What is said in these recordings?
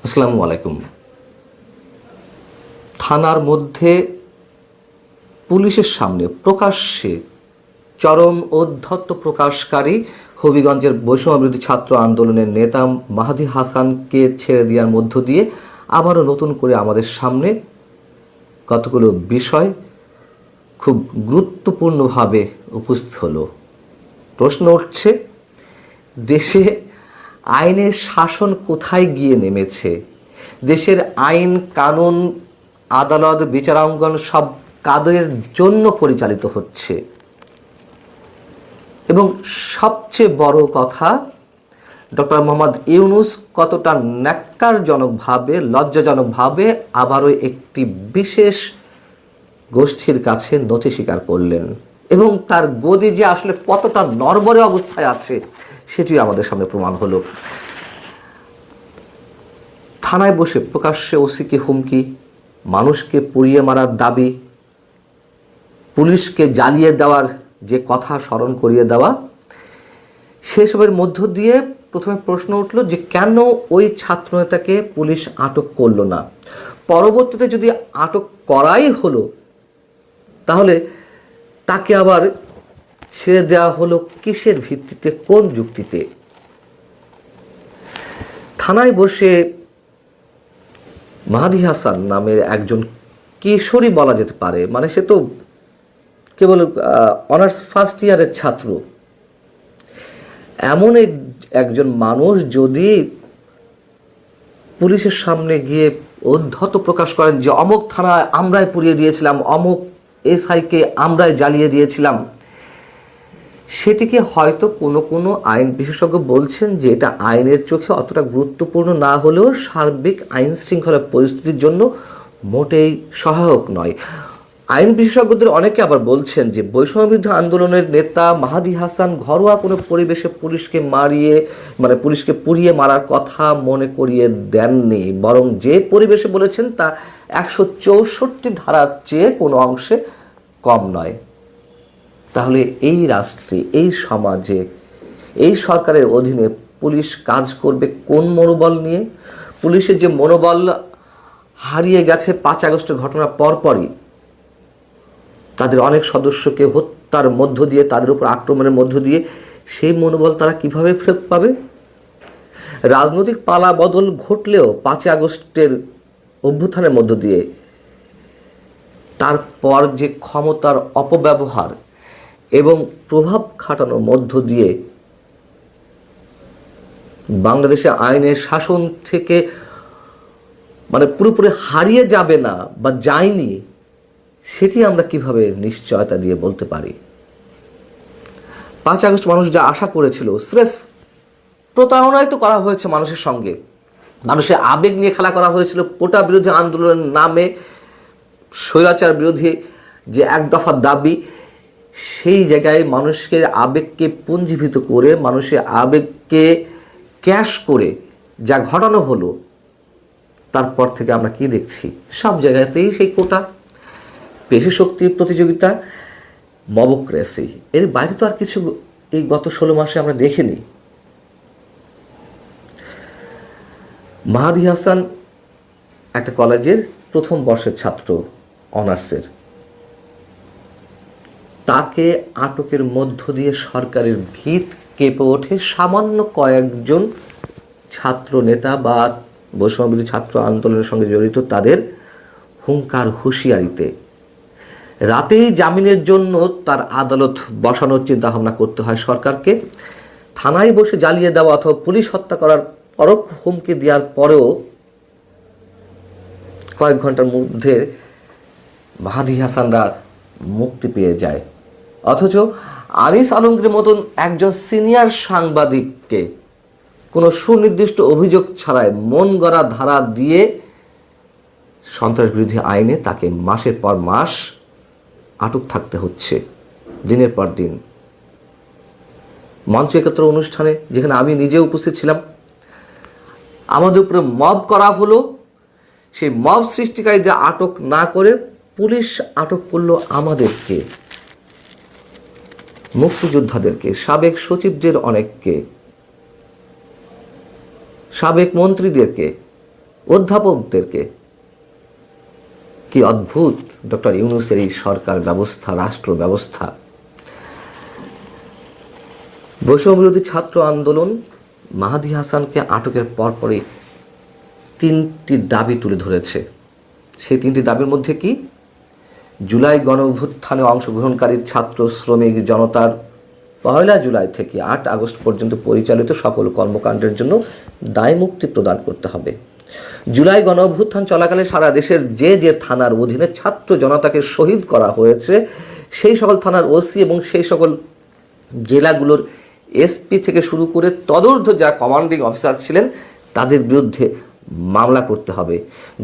আসসালামু আলাইকুম। থানার মধ্যে পুলিশের সামনে প্রকাশ্যে চরম ঔদ্ধত্য প্রকাশকারী হবিগঞ্জের বৈষম্যবিরোধী ছাত্র আন্দোলনের নেতা মাহাদি হাসানকে ছেড়ে দেওয়ার মধ্য দিয়ে আবারও নতুন করে আমাদের সামনে কতগুলো বিষয় খুব গুরুত্বপূর্ণভাবে উপস্থিত হলো। প্রশ্ন উঠছে, দেশে আইনের শাসন কোথায় গিয়ে নেমেছে? দেশের আইন কানুন, আদালত, বিচারাঙ্গন সব কাদের জন্য পরিচালিত হচ্ছে? এবং সবচেয়ে বড় কথা, ডক্টর মোহাম্মদ ইউনূস কতটা ন্যাক্কারজনকভাবে, লজ্জাজনকভাবে আবারও একটি বিশেষ গোষ্ঠীর কাছে নথি স্বীকার করলেন, এবং তার গদি যে আসলে কতটা নড়বড়ে অবস্থায় আছে সেটিও আমাদের সামনে প্রমাণ হলো। থানায় বসে প্রকাশ্যে ওসিকে হুমকি, মানুষকে পুড়িয়ে মারার দাবি, পুলিশকে জ্বালিয়ে দেওয়ার যে কথা স্মরণ করিয়ে দেওয়া, সেসবের মধ্য দিয়ে প্রথমে প্রশ্ন উঠল যে কেন ওই ছাত্রনেতাকে পুলিশ আটক করল না? পরবর্তীতে যদি আটক করাই হলো, তাহলে তাকে আবার ছেড়ে দেওয়া হলো কিসের ভিত্তিতে, কোন যুক্তিতে? থানায় বসে মাহাদি হাসান নামের একজন কিশোরী বলা যেতে পারে, মানে সে তো কেবল অনার্স ফার্স্ট ইয়ারের ছাত্র, এমন একজন মানুষ যদি পুলিশের সামনে গিয়ে ঔদ্ধত্য প্রকাশ করেন যে অমুক থানায় আমরাই পুড়িয়ে দিয়েছিলাম, অমুক এসআইকে আমরাই জ্বালিয়ে দিয়েছিলাম, সেটিকে হয়তো কোনো কোনো আইন বিশেষজ্ঞ বলছেন যে এটা আইনের চোখে অতটা গুরুত্বপূর্ণ না হলেও সার্বিক আইন শৃঙ্খলা পরিস্থিতির জন্য মোটেই সহায়ক নয়। আইন বিশেষজ্ঞদের অনেকে আবার বলছেন যে বৈষম্যবিরোধী আন্দোলনের নেতা মাহাদি হাসান ঘরোয়া কোনো পরিবেশে পুলিশকে পুড়িয়ে মারার কথা মনে করিয়ে দেননি, বরং যে পরিবেশে বলেছেন তা 164 ধারার চেয়ে কোনো অংশে কম নয়। তাহলে এই রাষ্ট্রে, এই সমাজে, এই সরকারের অধীনে পুলিশ কাজ করবে কোন মনোবল নিয়ে? পুলিশের যে মনোবল হারিয়ে গেছে 5 আগস্টের ঘটনার পরপরই, তাদের অনেক সদস্যকে হত্যার মধ্য দিয়ে, তাদের উপর আক্রমণের মধ্য দিয়ে, সেই মনোবল তারা কিভাবে ফেরত পাবে? রাজনৈতিক পালা বদল ঘটলেও 5 আগস্টের অভ্যুত্থানের মধ্য দিয়ে তারপর যে ক্ষমতার অপব্যবহার এবং প্রভাব খাটানোর মধ্য দিয়ে বাংলাদেশে আইনের শাসন থেকে পুরোপুরি হারিয়ে যাবে না বা যায়নি, সেটি আমরা কিভাবে নিশ্চয়তা দিয়ে বলতে পারি? 5 আগস্ট মানুষ যা আশা করেছিল, স্রেফ প্রতারণাই তো করা হয়েছে মানুষের সঙ্গে। মানুষের আবেগ নিয়ে খেলা করা হয়েছিল। কোটা বিরোধী আন্দোলনের নামে স্বৈরাচার বিরোধী যে এক দফা দাবি, সেই জায়গায় মানুষকে আবেগকে পুঞ্জীভূত করে, মানুষের আবেগকে ক্যাশ করে যা ঘটানো হলো, তারপর থেকে আমরা কি দেখছি? সব জায়গাতেই সেই কোটা, পেশি শক্তির প্রতিযোগিতা, মবক্রেসি, এর বাইরে তো আর কিছু এই গত 16 মাসে আমরা দেখিনি। মাহাদি হাসান একটা কলেজের প্রথম বর্ষের ছাত্র, অনার্সের। তাকে আটকের মধ্য দিয়ে সরকারের ভিত কেঁপে ওঠে সামান্য কয়েকজন ছাত্র নেতা বা বৈষম্যবিরোধী ছাত্র আন্দোলনের সঙ্গে জড়িত তাদের হুঙ্কার হুঁশিয়ারিতে। রাতেই জামিনের জন্য তার আদালত বসানোর চিন্তা ভাবনা করতে হয় সরকারকে। থানায় বসে জ্বালিয়ে দেওয়া অথবা পুলিশ হত্যা করার পরোক্ষ হুমকি দেওয়ার পরেও কয়েক ঘন্টার মধ্যে মাহাদি হাসানরা মুক্তি পেয়ে যায়। অথচ আনিস আলমগীরের মতন একজন সিনিয়র সাংবাদিককে কোনো সুনির্দিষ্ট অভিযোগ ছাড়াই মন গড়া ধারা দিয়ে সন্ত্রাস বিরোধী আইনে তাকে মাসের পর মাস আটক থাকতে হচ্ছে, দিনের পর দিন। মঞ্চ একত্র অনুষ্ঠানে, যেখানে আমি নিজে উপস্থিত ছিলাম, আমাদের উপরে মব করা হলো। সেই মব সৃষ্টিকারীদের আটক না করে পুলিশ আটক করলো আমাদেরকে, মুক্তিযোদ্ধাদেরকে, সাবেক সচিবদের অনেককে, সাবেক মন্ত্রীদেরকে। অধ্যাপকদেরকে। কি অদ্ভুত ডক্টর ইউনূসের এই সরকার ব্যবস্থা, রাষ্ট্র ব্যবস্থা। বৈষম্যবিরোধী ছাত্র আন্দোলন মাহাদী হাসানকে আটকের পরপরই 3টি দাবি তুলে ধরেছে। সেই 3টি দাবির মধ্যে কি? জুলাই গণ অভ্যুত্থানে অংশগ্রহণকারী ছাত্র শ্রমিক জনতার 1 জুলাই থেকে 8 আগস্ট পর্যন্ত পরিচালিত সকল কর্মকাণ্ডের জন্য দায়মুক্তি প্রদান করতে হবে। জুলাই গণ অভ্যুত্থান চলাকালে সারা দেশের যে যে থানার অধীনে ছাত্র জনতাকে শহীদ করা হয়েছে, সেই সকল থানার ওসি এবং সেই সকল জেলাগুলোর এসপি থেকে শুরু করে তদূর্ধ্ব যারা কমান্ডিং অফিসার ছিলেন তাদের বিরুদ্ধে মামলা করতে হবে।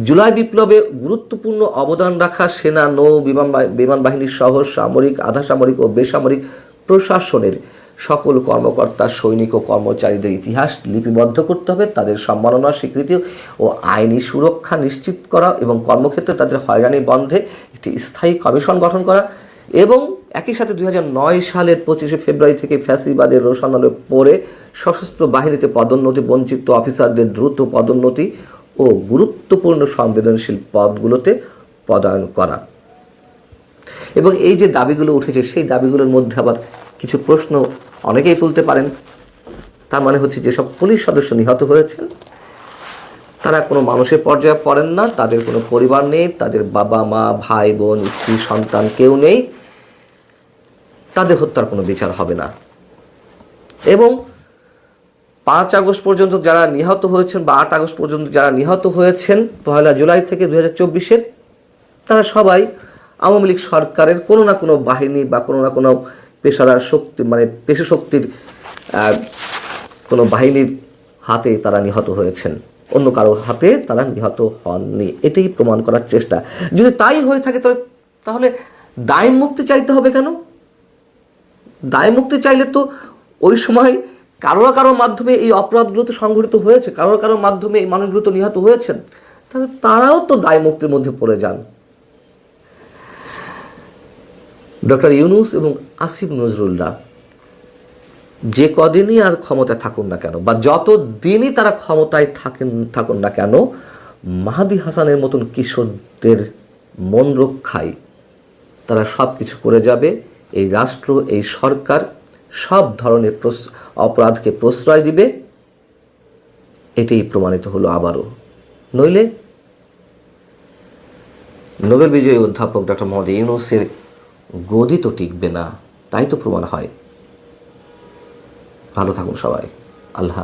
জুলাই বিপ্লবে গুরুত্বপূর্ণ অবদান রাখা সেনা, নৌ, বিমান বাহিনী সহ সামরিক, আধা সামরিক ও বেসামরিক প্রশাসনের সকল কর্মকর্তা, সৈনিক ও কর্মচারীদের ইতিহাস লিপিবদ্ধ করতে হবে, তাদের সম্মাননা, স্বীকৃতি ও আইনি সুরক্ষা নিশ্চিত করা এবং কর্মক্ষেত্রে তাদের হয়রানি বন্ধে একটি স্থায়ী কমিশন গঠন করা এবং একই সাথে 2009 সালের 25শে ফেব্রুয়ারি থেকে ফ্যাসিবাদের রোষানলে পড়ে সশস্ত্র বাহিনীতে পদোন্নতি বঞ্চিত অফিসারদের দ্রুত পদোন্নতি ও গুরুত্বপূর্ণ সংবেদনশীল পদগুলোতে পদায়ন করা। এবং এই যে দাবিগুলো উঠেছে সেই দাবিগুলোর মধ্যে আবার কিছু প্রশ্ন অনেকেই তুলতে পারেন। তার মানে হচ্ছে যেসব পুলিশ সদস্য নিহত হয়েছেন তারা কোনো মানুষের পর্যায়ে পড়েন না, তাদের কোনো পরিবার নেই, তাদের বাবা মা, ভাই বোন, স্ত্রী, সন্তান কেউ নেই, তাদের হত্যার কোনো বিচার হবে না। এবং 5 আগস্ট পর্যন্ত যারা নিহত হয়েছেন বা 8 আগস্ট পর্যন্ত যারা নিহত হয়েছেন 1 জুলাই থেকে 2024-এর, তারা সবাই আওয়ামী লীগ সরকারের কোনো না কোনো বাহিনী বা কোনো না কোনো পেশাদার শক্তি, মানে পেশা শক্তির কোনো বাহিনীর হাতে তারা নিহত হয়েছেন, অন্য কারো হাতে তারা নিহত হননি। এটাই প্রমাণ করার চেষ্টা। যদি তাই হয়ে থাকে তাহলে দায় মুক্তি চাইতে হবে কেন? দায় মুক্তি চাইলে তো ওই সময় কারো না কারোর মাধ্যমে এই অপরাধগুলো তো সংঘটিত হয়েছে, কারো কারোর মাধ্যমে এই মানুষগুলো তো নিহত হয়েছেন, তাহলে তারাও তো দায় মুক্তির মধ্যে পড়ে যান। ডক্টর ইউনূস এবং আসিফ নজরুল্লাহ যে কদিনই আর ক্ষমতায় থাকুন না কেন বা যত দিনই তারা ক্ষমতায় থাকুন না কেন, মাহাদী হাসানের মতন কিশোরদের মন রক্ষায় তারা সব কিছু করে যাবে। এই রাষ্ট্র, এই সরকার সব ধরনের অপরাধকে প্রশ্রয় দিবে। এটাই প্রমাণিত হলো আবারও। নইলে নোবেল বিজয়ী অধ্যাপক ডক্টর মোহাম্মদ ইউনূসের গদি তো টিকবে না, তাই তো প্রমাণ হয়। ভালো থাকুন সবাই। আল্লাহ।